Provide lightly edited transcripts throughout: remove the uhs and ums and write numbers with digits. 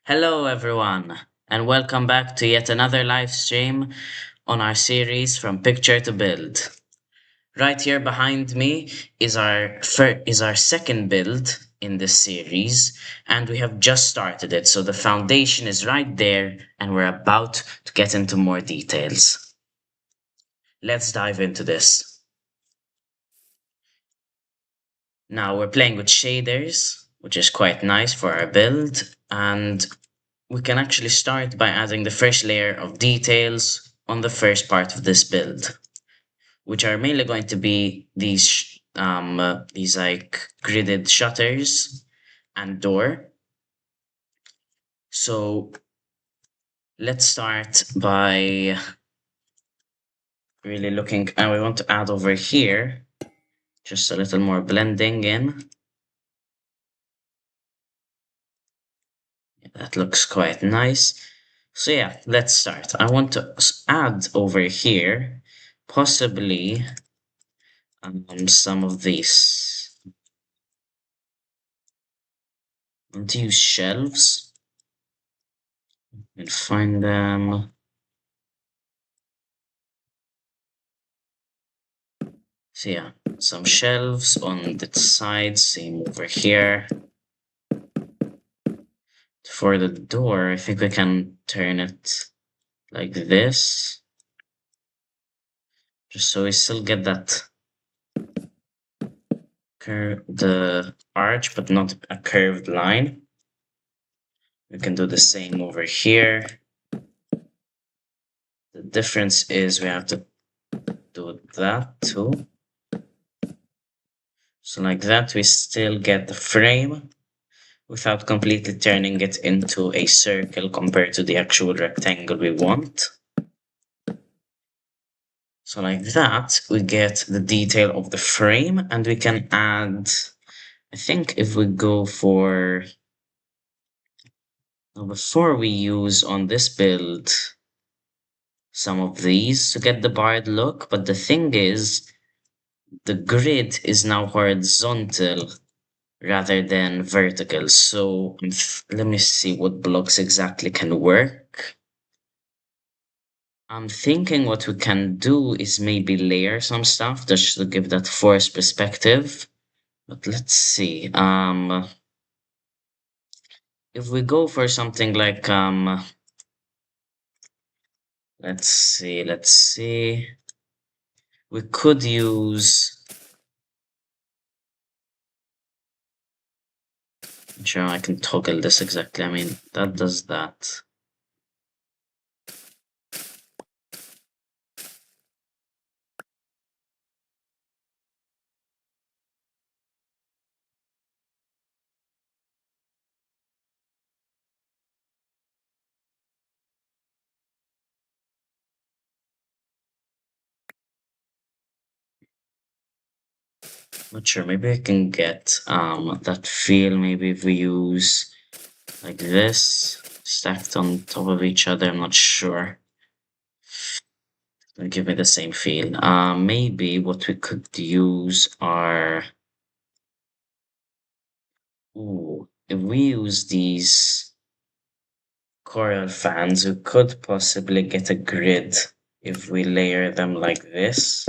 Hello, everyone, and welcome back to yet another live stream on our series From Picture to Build. Right here behind me is our second build in this series, and we have just started it, so the foundation is right there, and we're about to get into more details. Let's dive into this. Now we're playing with shaders, which is quite nice for our build, and we can actually start by adding the first layer of details on the first part of this build, which are mainly going to be these like gridded shutters and door. So let's start by really looking, and we want to add over here just a little more blending in. That looks quite nice. So yeah, let's start. I want to add over here possibly some of these. And use shelves and find them. So yeah, some shelves on the sides, same over here. For the door, I think we can turn it like this, just so we still get that the arch, but not a curved line. We can do the same over here. The difference is we have to do that too. So like that, we still get the frame without completely turning it into a circle compared to the actual rectangle we want. So like that, we get the detail of the frame, and we can add, I think if we go for, before we use on this build some of these to get the barred look, but the thing is, the grid is now horizontal rather than vertical. So let me see what blocks exactly can work. I'm thinking what we can do is maybe layer some stuff just to give that forced perspective. But let's see. If we go for something like let's see. We could use. I'm sure I can toggle this exactly. I mean, that does that. Not sure. Maybe I can get that feel. Maybe if we use like this stacked on top of each other. I'm not sure. Don't give me the same feel. Maybe what we could use are. Ooh, if we use these coral fans, we could possibly get a grid if we layer them like this.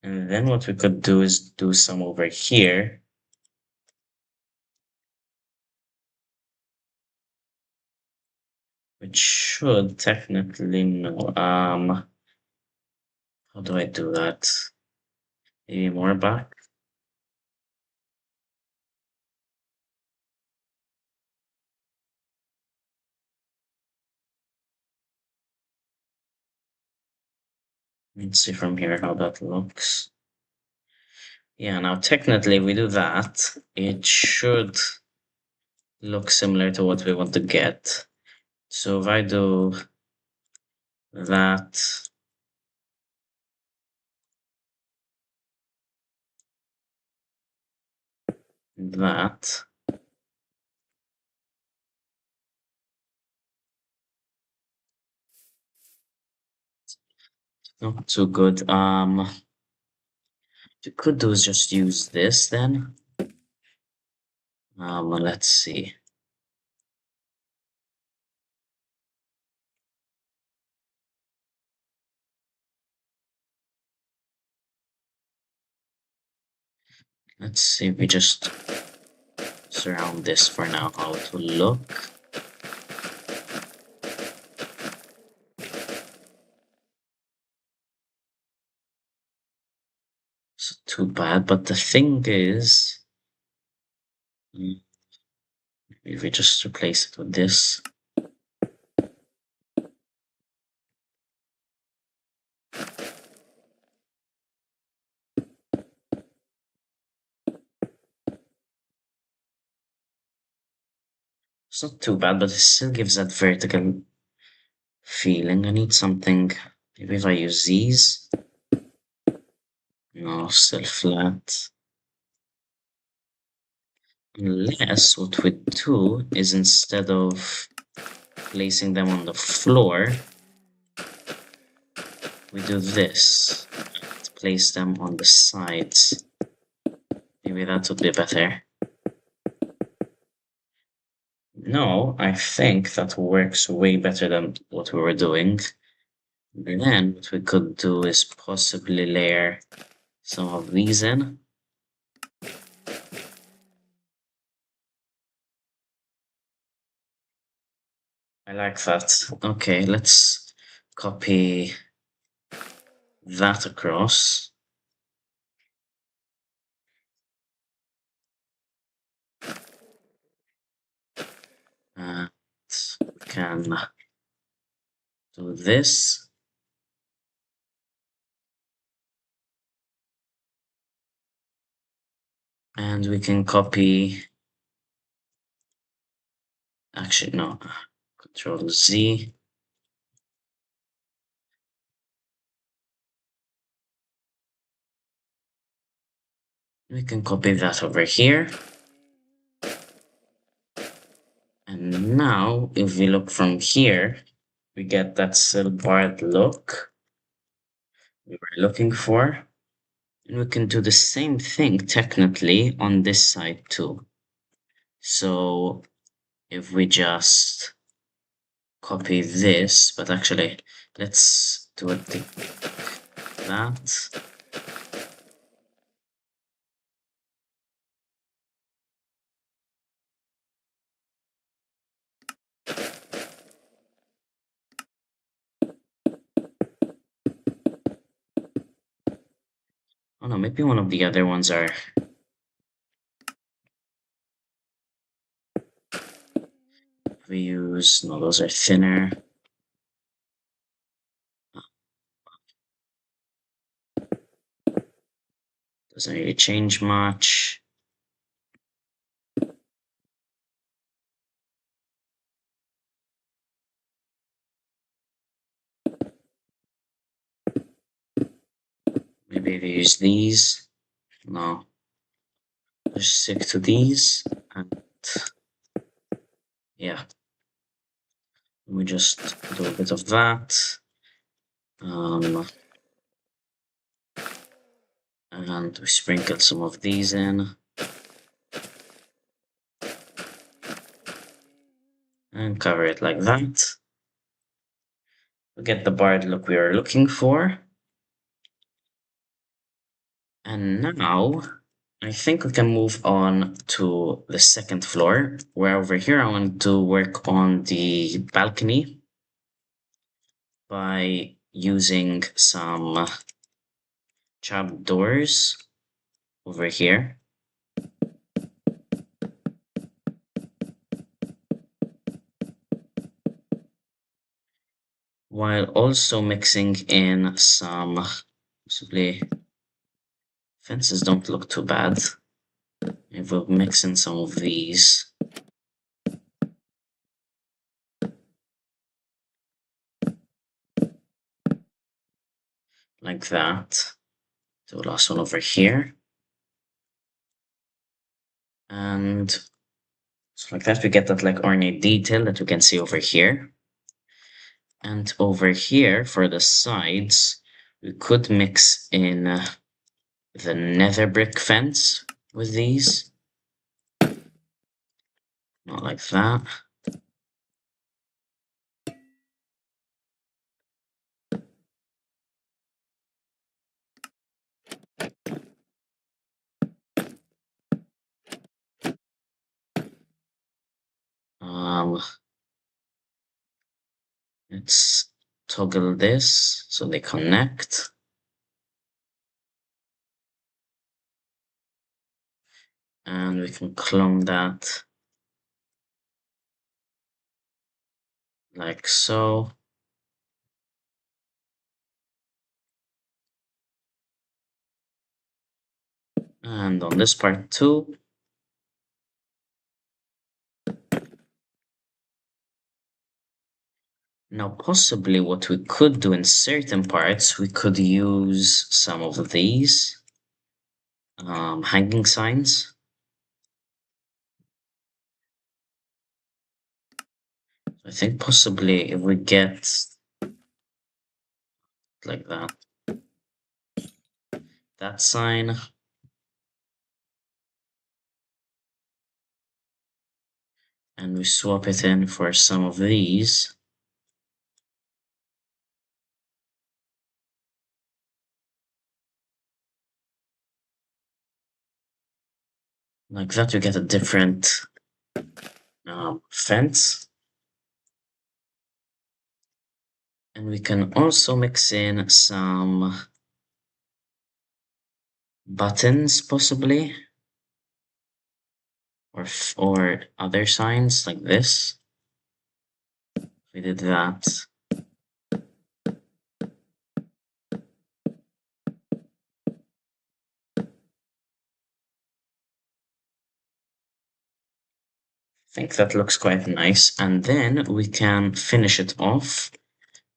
And then what we could do is do some over here. Which should technically no. How do I do that? Maybe more back. Let's see from here how that looks. Yeah, now technically if we do that, it should look similar to what we want to get. So if I do that, that, not too good. What we could do is just use this then. Let's see. Let's see if we just surround this for now, how it will look. It's too bad, but the thing is, if we just replace it with this. It's not too bad, but it still gives that vertical feeling. I need something. Maybe if I use these. No, still flat. Unless what we do is instead of placing them on the floor, we do this. Place them on the sides. Maybe that would be better. No, I think that works way better than what we were doing. And then what we could do is possibly layer some of these in. I like that. Okay, let's copy that across. And we can do this. And we can copy, actually no, Control Z. We can copy that over here. And now, if we look from here, we get that silvered look we were looking for. And we can do the same thing technically on this side too. So if we just copy this, but actually let's do it like that. Oh no, maybe one of the other ones are. We use, no, those are thinner. Doesn't really change much. Maybe we use these. No. Just stick to these. And yeah. We just do a bit of that. And we sprinkle some of these in. And cover it like that. We get the barred look we are looking for. And now, I think we can move on to the second floor, where over here I want to work on the balcony by using some trap doors over here. While also mixing in some, possibly, fences don't look too bad. If we'll mix in some of these. Like that. Do the last one over here. And so like that, we get that like ornate detail that we can see over here. And over here, for the sides, we could mix in the nether brick fence with these. Not like that. Let's toggle this so they connect. And we can clone that like so. And on this part too. Now, possibly what we could do in certain parts, we could use some of these hanging signs. I think possibly if we get like that sign, and we swap it in for some of these. Like that, you get a different fence. And we can also mix in some buttons, possibly, or other signs like this. We did that. I think that looks quite nice. And then we can finish it off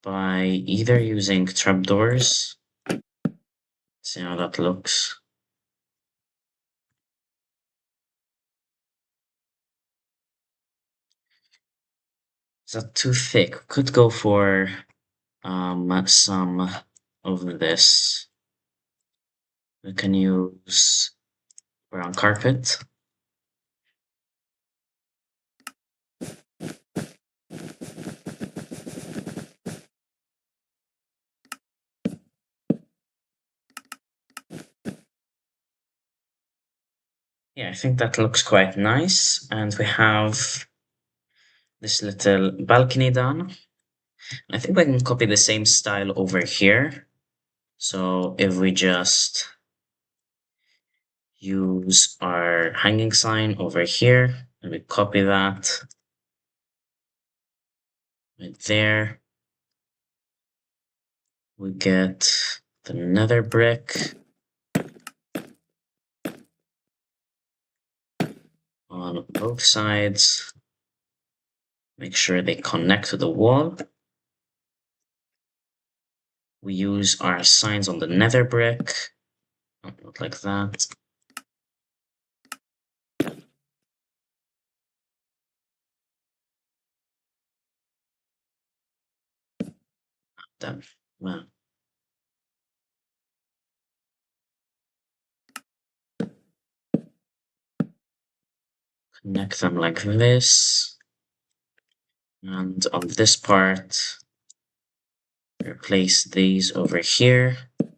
by either using trapdoors. See how that looks. Is that too thick? Could go for some of this. We can use brown carpet. Yeah, I think that looks quite nice. And we have this little balcony done. I think we can copy the same style over here. So if we just use our hanging sign over here and we copy that right there, we get the nether brick on both sides. Make sure they connect to the wall. We use our signs on the nether brick, not like that. Then, well, connect them like this. And on this part, replace these over here to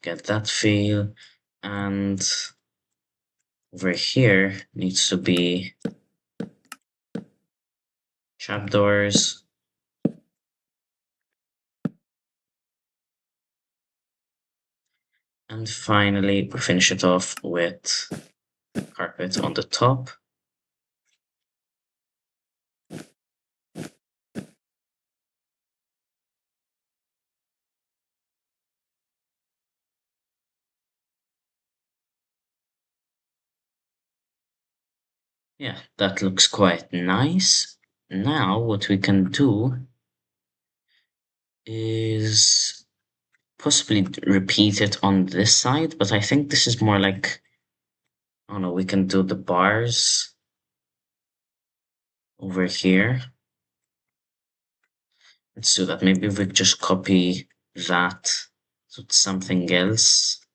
get that feel. And over here needs to be trapdoors. And finally, we finish it off with carpet on the top. Yeah, that looks quite nice. Now, what we can do is possibly repeat it on this side, but I think this is more like, I don't know, we can do the bars over here. Let's do that. Maybe we just copy that So it's something else.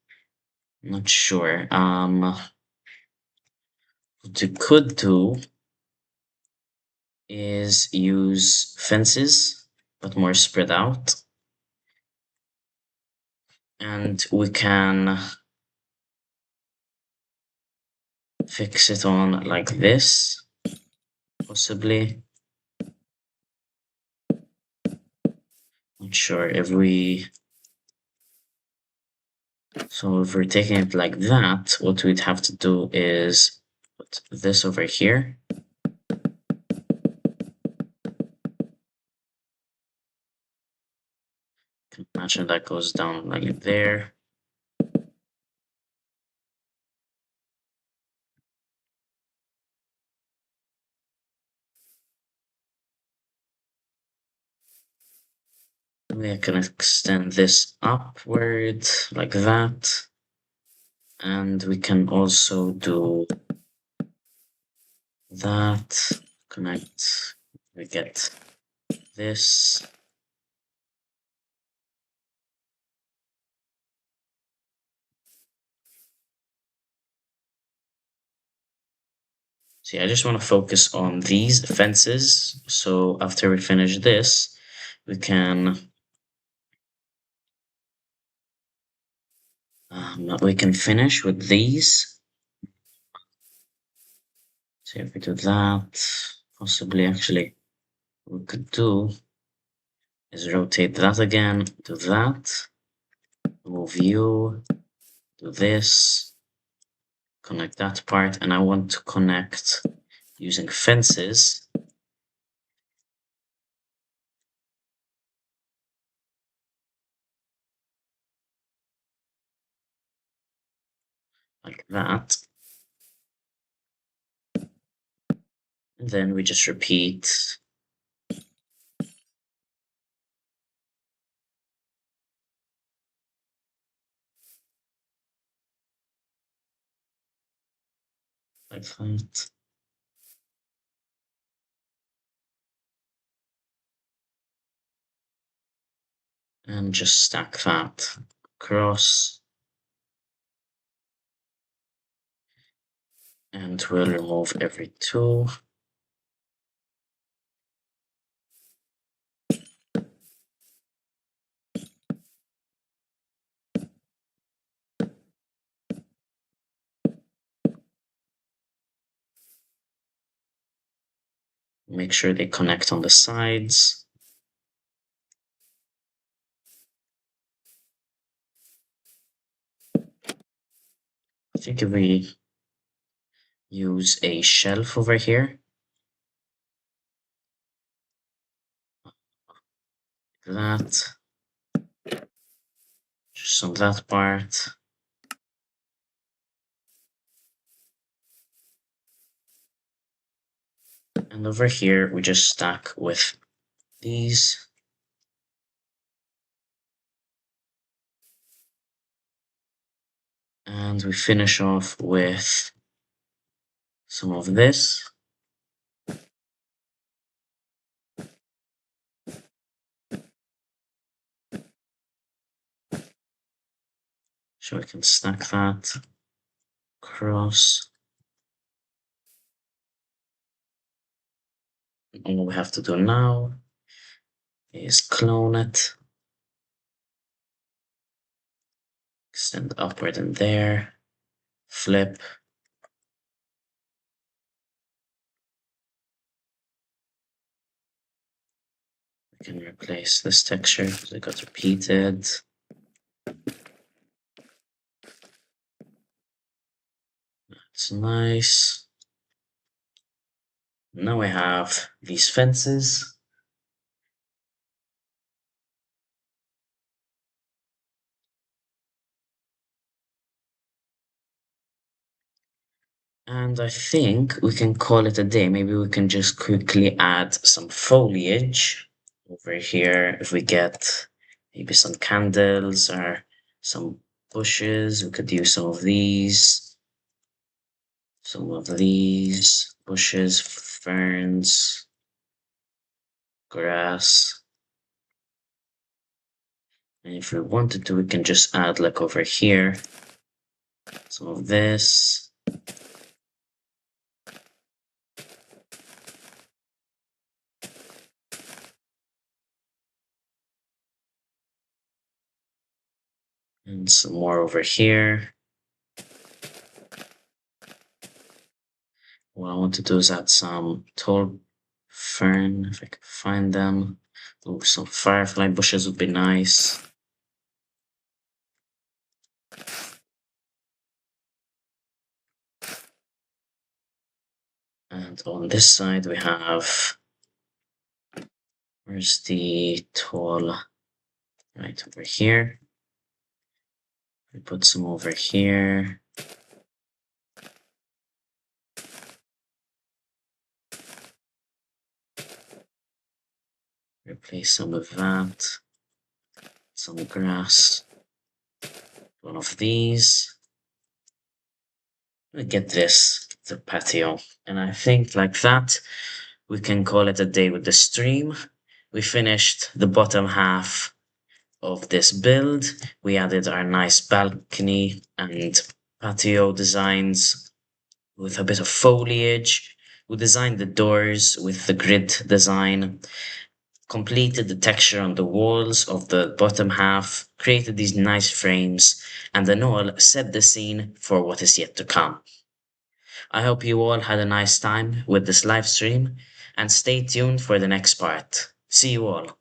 Not sure. What you could do is use fences, but more spread out. And we can fix it on like this, possibly. Not sure if we... So if we're taking it like that, what we'd have to do is put this over here. Imagine that goes down like there. We can extend this upward like that. And we can also do that. Connect. We get this. See, I just want to focus on these fences. So after we finish this, we can finish with these. So if we do that, possibly actually what we could do is rotate that again, do that, move you, do this, connect that part, and I want to connect using fences. Like that. And then we just repeat. Like that. And just stack that across. And we'll remove every two. Make sure they connect on the sides. I think if we use a shelf over here, that, just on that part. And over here, we just stack with these. And we finish off with some of this. So we can stack that across. And all we have to do now is clone it. Extend upward in there. Flip. We can replace this texture because it got repeated. That's nice. Now we have these fences. And I think we can call it a day. Maybe we can just quickly add some foliage over here. If we get maybe some candles or some bushes, we could use some of these. Some of these bushes, ferns, grass. And if we wanted to, we can just add like over here some of this. And some more over here. What I want to do is add some tall fern, if I can find them. Oh, some firefly bushes would be nice. And on this side we have, where's the tall? Right over here. We put some over here. Replace some of that. Some grass. One of these. We get this, the patio. And I think like that, we can call it a day with the stream. We finished the bottom half of this build. We added our nice balcony and patio designs with a bit of foliage. We designed the doors with the grid design, completed the texture on the walls of the bottom half, created these nice frames, and then all set the scene for what is yet to come. I hope you all had a nice time with this live stream, and stay tuned for the next part. See you all.